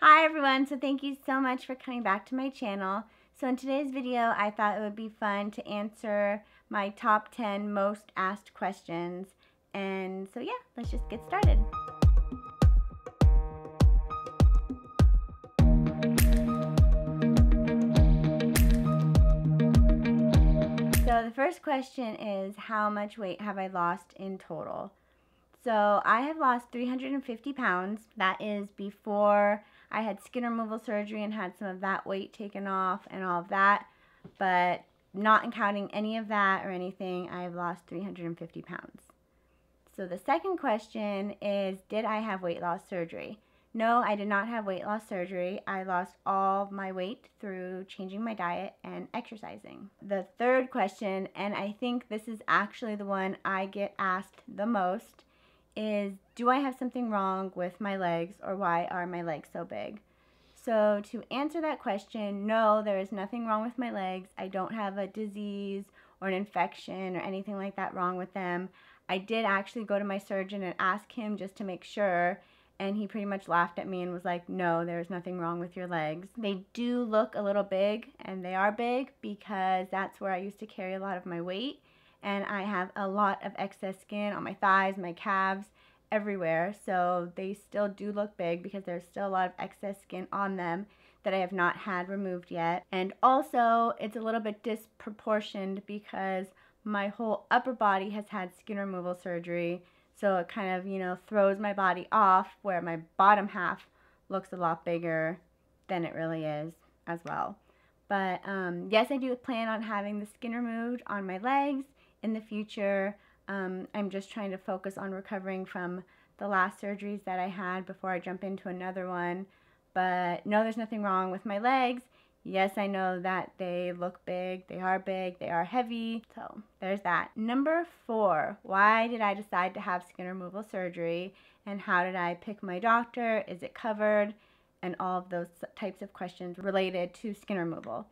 Hi everyone, so thank you so much for coming back to my channel. So in today's video, I thought it would be fun to answer my top 10 most asked questions. And so yeah, let's just get started. So the first question is, how much weight have I lost in total? So I have lost 350 pounds. That is before I had skin removal surgery and had some of that weight taken off and all of that. But not counting any of that or anything, I have lost 350 pounds. So the second question is, did I have weight loss surgery? No, I did not have weight loss surgery. I lost all my weight through changing my diet and exercising. The third question, and I think this is actually the one I get asked the most, is, do I have something wrong with my legs, or why are my legs so big? So to answer that question, no, there is nothing wrong with my legs. I don't have a disease or an infection or anything like that wrong with them. I did actually go to my surgeon and ask him just to make sure, and he pretty much laughed at me and was like, no, there's nothing wrong with your legs. They do look a little big, and they are big because that's where I used to carry a lot of my weight, and I have a lot of excess skin on my thighs, my calves, everywhere, so they still do look big because there's still a lot of excess skin on them that I have not had removed yet. And also, it's a little bit disproportioned because my whole upper body has had skin removal surgery, so it kind of, throws my body off, where my bottom half looks a lot bigger than it really is as well. But yes, I do plan on having the skin removed on my legs in the future. I'm just trying to focus on recovering from the last surgeries that I had before I jump into another one. But no, there's nothing wrong with my legs. Yes, I know that they look big, they are heavy, so there's that. Number 4, why did I decide to have skin removal surgery, and how did I pick my doctor? Is it covered? And all of those types of questions related to skin removal.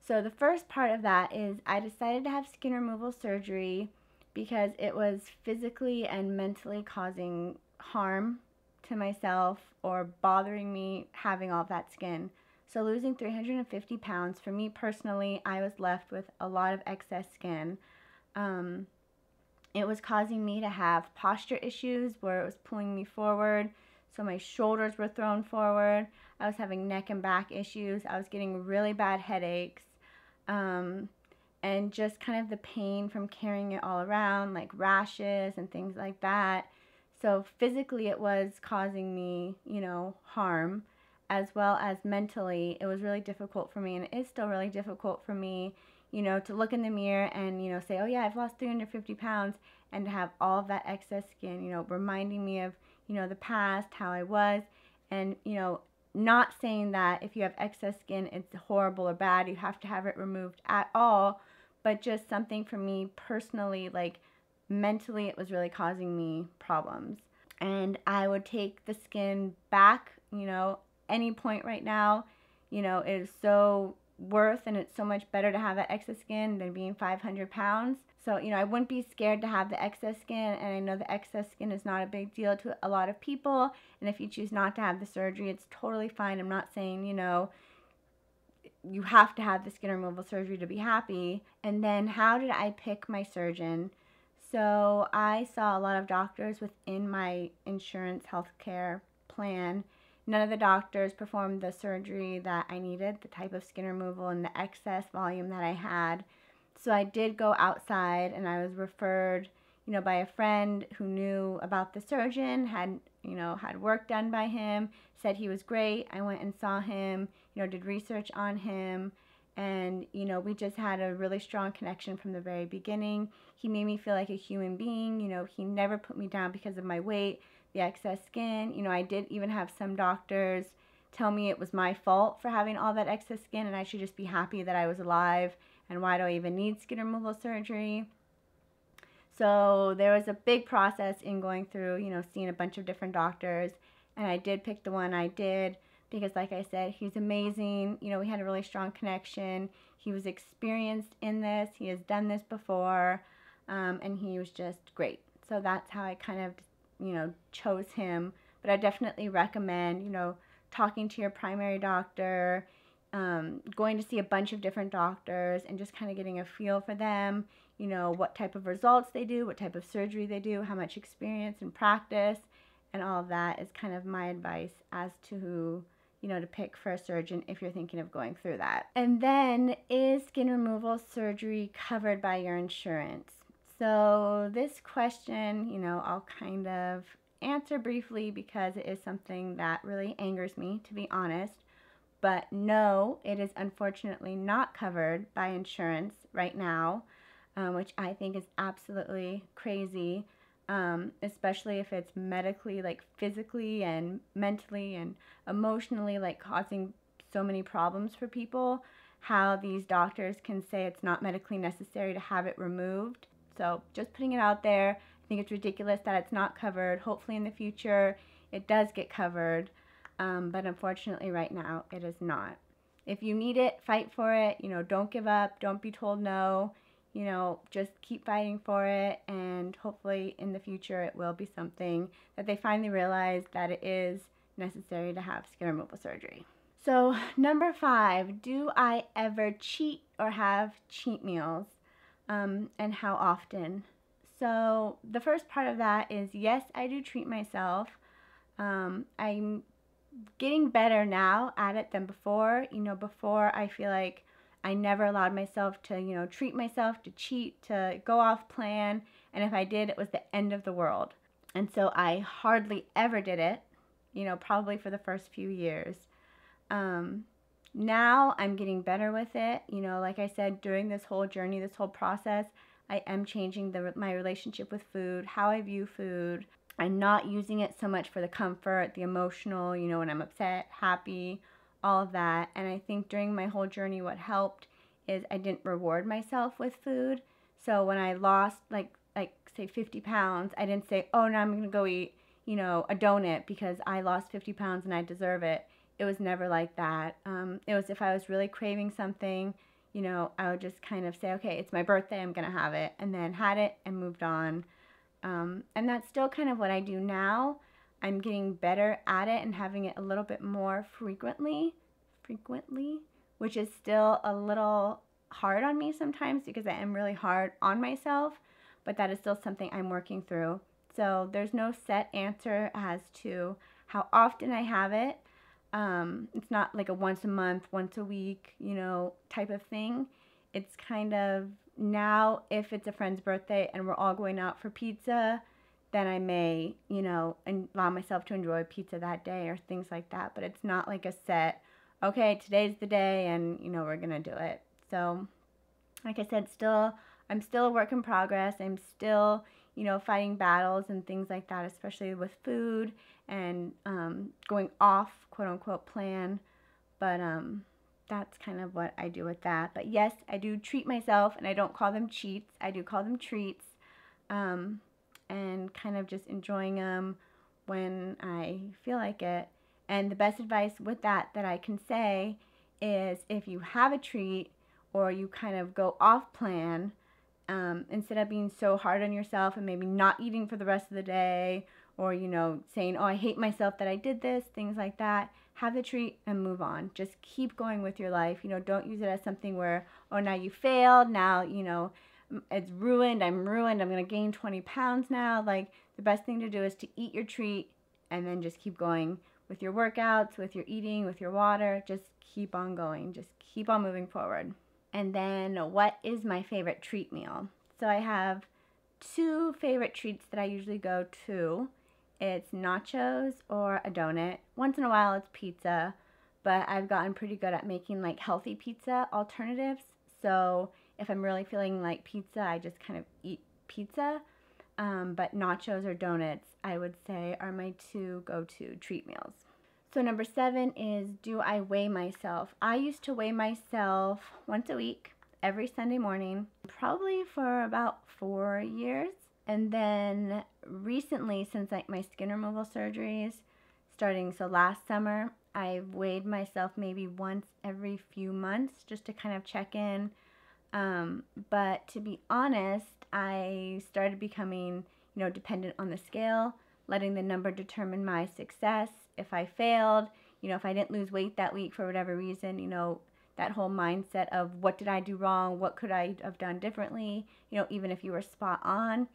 So the first part of that is, I decided to have skin removal surgery because it was physically and mentally causing harm to myself or bothering me having all that skin. So losing 350 pounds, for me personally, I was left with a lot of excess skin. It was causing me to have posture issues where it was pulling me forward. So my shoulders were thrown forward. I was having neck and back issues. I was getting really bad headaches. And just kind of the pain from carrying it all around, like rashes and things like that. So physically it was causing me, harm, as well as mentally. It was really difficult for me, and it is still really difficult for me, to look in the mirror and, say, oh yeah, I've lost 350 pounds, and to have all of that excess skin, reminding me of, the past, how I was, and, not saying that if you have excess skin, it's horrible or bad, you have to have it removed at all, but just something for me personally, like mentally, it was really causing me problems. And I would take the skin back, any point right now. It is so worth, and it's so much better to have that excess skin than being 500 pounds. So, I wouldn't be scared to have the excess skin, and I know the excess skin is not a big deal to a lot of people, and if you choose not to have the surgery, it's totally fine. I'm not saying, you have to have the skin removal surgery to be happy. And then how did I pick my surgeon? So I saw a lot of doctors within my insurance healthcare plan. None of the doctors performed the surgery that I needed, the type of skin removal and the excess volume that I had. So I did go outside, and I was referred, by a friend who knew about the surgeon, had work done by him, said he was great. I went and saw him, did research on him, and, we just had a really strong connection from the very beginning. He made me feel like a human being. He never put me down because of my weight, the excess skin. I did even have some doctors tell me it was my fault for having all that excess skin, and I should just be happy that I was alive, and why do I even need skin removal surgery? So there was a big process in going through, seeing a bunch of different doctors, and I did pick the one I did because, like I said, he's amazing. We had a really strong connection. He was experienced in this. He has done this before, and he was just great. So that's how I kind of, chose him. But I definitely recommend, talking to your primary doctor, going to see a bunch of different doctors and just kind of getting a feel for them, you know, what type of results they do, what type of surgery they do, how much experience and practice, and all of that is kind of my advice as to who, you know, to pick for a surgeon if you're thinking of going through that. And then, is skin removal surgery covered by your insurance? So this question, you know, I'll kind of answer briefly because it is something that really angers me, to be honest. But no, it is unfortunately not covered by insurance right now, which I think is absolutely crazy, especially if it's medically, like physically and mentally and emotionally, like causing so many problems for people. How these doctors can say it's not medically necessary to have it removed. So just putting it out there, I think it's ridiculous that it's not covered. Hopefully in the future it does get covered. But unfortunately right now it is not. If you need it, fight for it. You know, don't give up. Don't be told no. You know, just keep fighting for it, and hopefully in the future it will be something that they finally realize that it is necessary to have skin removal surgery. So number 5, do I ever cheat or have cheat meals, and how often? So the first part of that is yes, I do treat myself. I'm getting better now at it than before. You know, before I feel like I never allowed myself to, you know, treat myself, to cheat, to go off plan, and if I did, it was the end of the world. And so I hardly ever did it, you know, probably for the first few years. Now I'm getting better with it. You know, like I said, during this whole journey, this whole process, I am changing my relationship with food, how I view food. I'm not using it so much for the comfort, the emotional, you know, when I'm upset, happy, all of that. And I think during my whole journey, what helped is I didn't reward myself with food. So when I lost like say 50 pounds, I didn't say, oh, now I'm going to go eat, you know, a donut because I lost 50 pounds and I deserve it. It was never like that. It was if I was really craving something, you know, I would just kind of say, okay, it's my birthday, I'm going to have it, and then had it and moved on. And that's still kind of what I do now. I'm getting better at it and having it a little bit more frequently, which is still a little hard on me sometimes because I am really hard on myself, but that is still something I'm working through. So there's no set answer as to how often I have it. It's not like a once a month, once a week, you know, type of thing. It's kind of now if it's a friend's birthday and we're all going out for pizza, then I may, you know, allow myself to enjoy pizza that day or things like that. But it's not like a set, okay, today's the day and, you know, we're going to do it. So, like I said, I'm still a work in progress. I'm still, you know, fighting battles and things like that, especially with food and going off, quote unquote, plan. But that's kind of what I do with that. But yes, I do treat myself, and I don't call them cheats. I do call them treats, and kind of just enjoying them when I feel like it. And the best advice with that I can say is if you have a treat or you kind of go off plan, instead of being so hard on yourself and maybe not eating for the rest of the day, or, you know, saying, oh, I hate myself that I did this, things like that, have the treat and move on. Just keep going with your life. You know, don't use it as something where, oh, now you failed, now, you know, it's ruined, I'm going to gain 20 pounds now. Like, the best thing to do is to eat your treat and then just keep going with your workouts, with your eating, with your water. Just keep on going. Just keep on moving forward. And then, what is my favorite treat meal? So I have 2 favorite treats that I usually go to. It's nachos or a donut. Once in a while it's pizza, but I've gotten pretty good at making like healthy pizza alternatives. So if I'm really feeling like pizza, I just kind of eat pizza. But nachos or donuts, I would say, are my 2 go-to treat meals. So number 7 is, do I weigh myself? I used to weigh myself once a week, every Sunday morning, probably for about 4 years. And then recently, since like my skin removal surgeries, starting so last summer, I weighed myself maybe once every few months just to kind of check in. But to be honest, I started becoming, you know, dependent on the scale, letting the number determine my success. If I failed, if I didn't lose weight that week for whatever reason, that whole mindset of what did I do wrong? What could I have done differently? Even if you were spot on.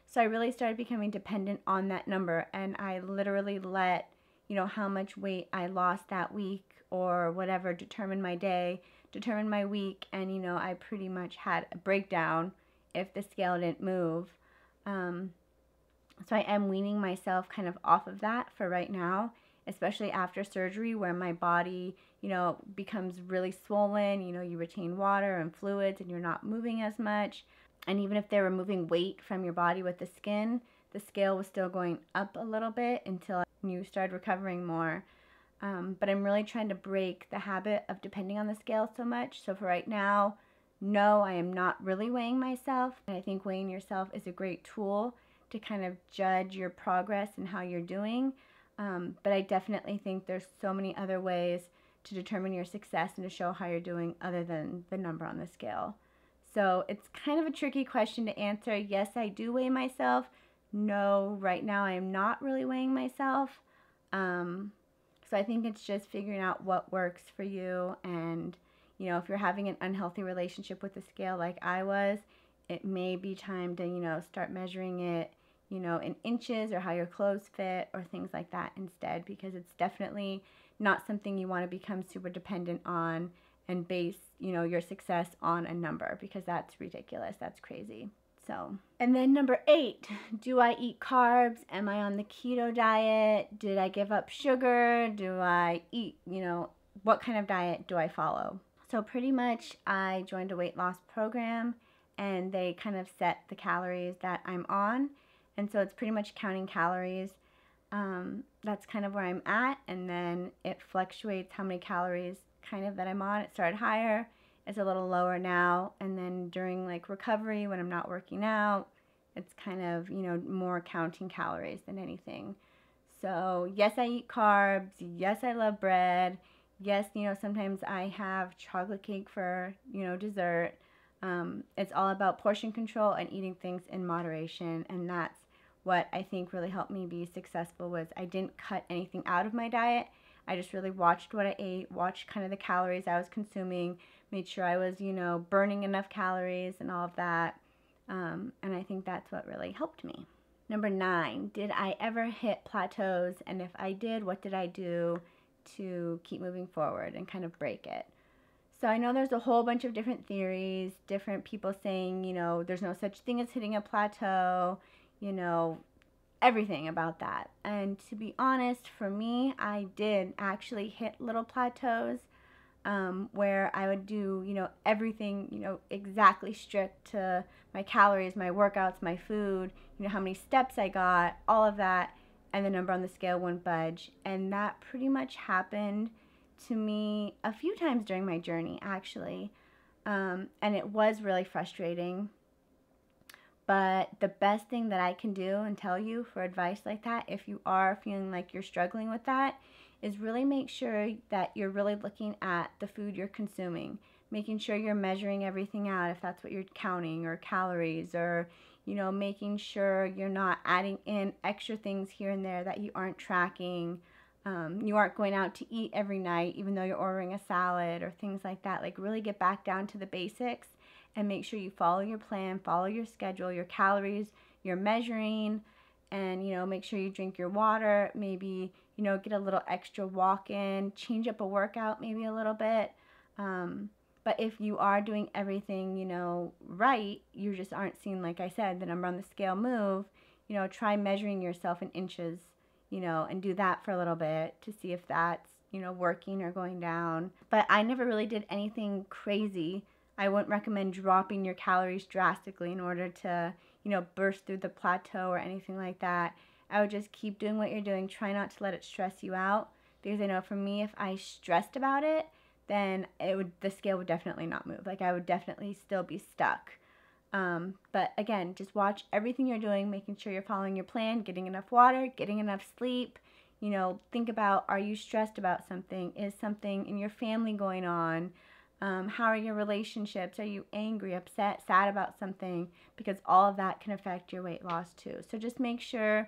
So I really started becoming dependent on that number, and I literally let, how much weight I lost that week or whatever determine my day, determine my week, and, I pretty much had a breakdown if the scale didn't move. So I am weaning myself kind of off of that for right now, especially after surgery where my body, becomes really swollen. You retain water and fluids and you're not moving as much. And even if they're removing weight from your body with the skin, the scale was still going up a little bit until you started recovering more. But I'm really trying to break the habit of depending on the scale so much. So for right now, no, I am not really weighing myself. And I think weighing yourself is a great tool to kind of judge your progress and how you're doing. But I definitely think there's so many other ways to determine your success and to show how you're doing other than the number on the scale. So it's kind of a tricky question to answer. Yes, I do weigh myself. No, right now I am not really weighing myself. So I think it's just figuring out what works for you. And, if you're having an unhealthy relationship with the scale like I was, it may be time to, start measuring it, in inches or how your clothes fit or things like that instead, because it's definitely not something you want to become super dependent on and base, your success on a number, because that's ridiculous. That's crazy. So, and then number 8, do I eat carbs? Am I on the keto diet? Did I give up sugar? Do I eat, what kind of diet do I follow? So pretty much I joined a weight loss program and they kind of set the calories that I'm on. And so it's pretty much counting calories. That's kind of where I'm at. And then it fluctuates how many calories kind of that I'm on. It started higher. It's a little lower now. And then during like recovery, when I'm not working out, it's kind of, more counting calories than anything. So yes, I eat carbs. Yes, I love bread. Yes, sometimes I have chocolate cake for, dessert. It's all about portion control and eating things in moderation. And that's what I think really helped me be successful. Was I didn't cut anything out of my diet. I just really watched what I ate, watched kind of the calories I was consuming, made sure I was, burning enough calories and all of that. And I think that's what really helped me. Number 9, did I ever hit plateaus? And if I did, what did I do to keep moving forward and kind of break it? So I know there's a whole bunch of different theories, different people saying, there's no such thing as hitting a plateau, everything about that. And to be honest, for me, I did actually hit little plateaus where I would do, everything, exactly strict to my calories, my workouts, my food, how many steps I got, all of that, and the number on the scale wouldn't budge. And that pretty much happened to me a few times during my journey, actually. And it was really frustrating. But the best thing that I can do and tell you for advice like that, if you are feeling like you're struggling with that, is really make sure that you're really looking at the food you're consuming, making sure you're measuring everything out, if that's what you're counting, or calories, or, making sure you're not adding in extra things here and there that you aren't tracking. You aren't going out to eat every night, even though you're ordering a salad or things like that. Like, really get back down to the basics and make sure you follow your plan, follow your schedule, your calories, you're measuring, and, make sure you drink your water, maybe, get a little extra walk in, change up a workout maybe a little bit. But if you are doing everything, right, you just aren't seeing, like I said, the number on the scale move, try measuring yourself in inches, and do that for a little bit to see if that's, working or going down. But I never really did anything crazy. I wouldn't recommend dropping your calories drastically in order to, burst through the plateau or anything like that. I would just keep doing what you're doing. Try not to let it stress you out, because I know for me, if I stressed about it, then the scale would definitely not move. Like, I would definitely still be stuck. But again, just watch everything you're doing, making sure you're following your plan, getting enough water, getting enough sleep. Think about, are you stressed about something? Is something in your family going on? How are your relationships? Are you angry, upset, sad about something? Because all of that can affect your weight loss too. So just make sure,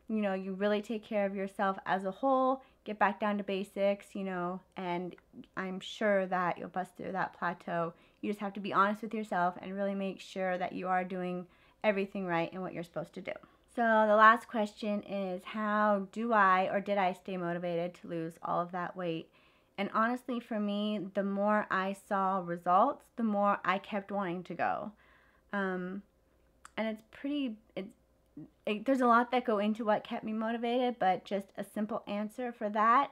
you really take care of yourself as a whole. get back down to basics, you know, and I'm sure that you'll bust through that plateau. You just have to be honest with yourself and really make sure that you are doing everything right and what you're supposed to do. So the last question is, how do I or did I stay motivated to lose all of that weight? And honestly, for me, the more I saw results, the more I kept wanting to go. And there's a lot that go into what kept me motivated, but just a simple answer for that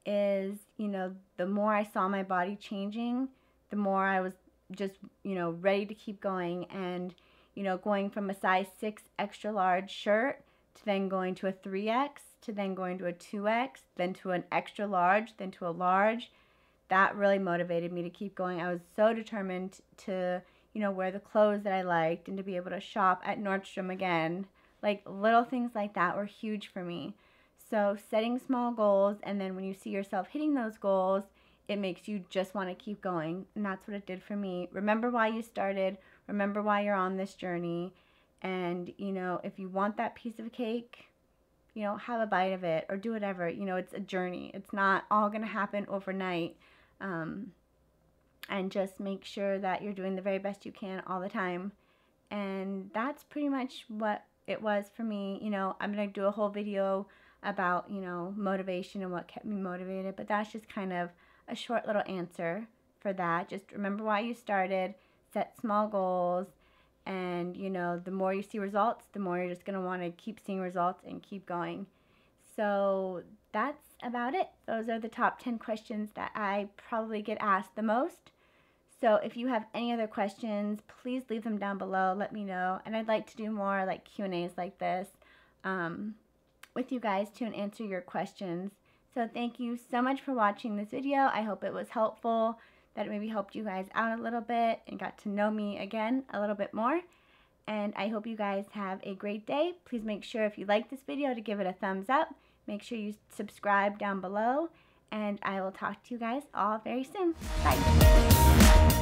is, you know, the more I saw my body changing, the more I was just, you know, ready to keep going. And, you know, going from a size 6 extra large shirt to then going to a 3X, to then going to a 2X, then to an extra large, then to a large, that really motivated me to keep going. I was so determined to, you know, wear the clothes that I liked and to be able to shop at Nordstrom again. Like, little things like that were huge for me. So setting small goals, and then when you see yourself hitting those goals, it makes you just want to keep going. And that's what it did for me. Remember why you started. Remember why you're on this journey. And, you know, if you want that piece of cake, you know, have a bite of it or do whatever. You know, it's a journey. It's not all going to happen overnight. And just make sure that you're doing the very best you can all the time. And that's pretty much what it was for me. You know, I'm going to do a whole video about, you know, motivation and what kept me motivated, but that's just kind of a short little answer for that. Just remember why you started, set small goals, and, you know, the more you see results, the more you're just going to want to keep seeing results and keep going. So that's about it. Those are the top 10 questions that I probably get asked the most. So if you have any other questions, please leave them down below. Let me know. And I'd like to do more like Q&As like this with you guys to answer your questions. So thank you so much for watching this video. I hope it was helpful, that it maybe helped you guys out a little bit and got to know me again a little bit more. And I hope you guys have a great day. Please make sure if you like this video to give it a thumbs up. Make sure you subscribe down below. And I will talk to you guys all very soon. Bye.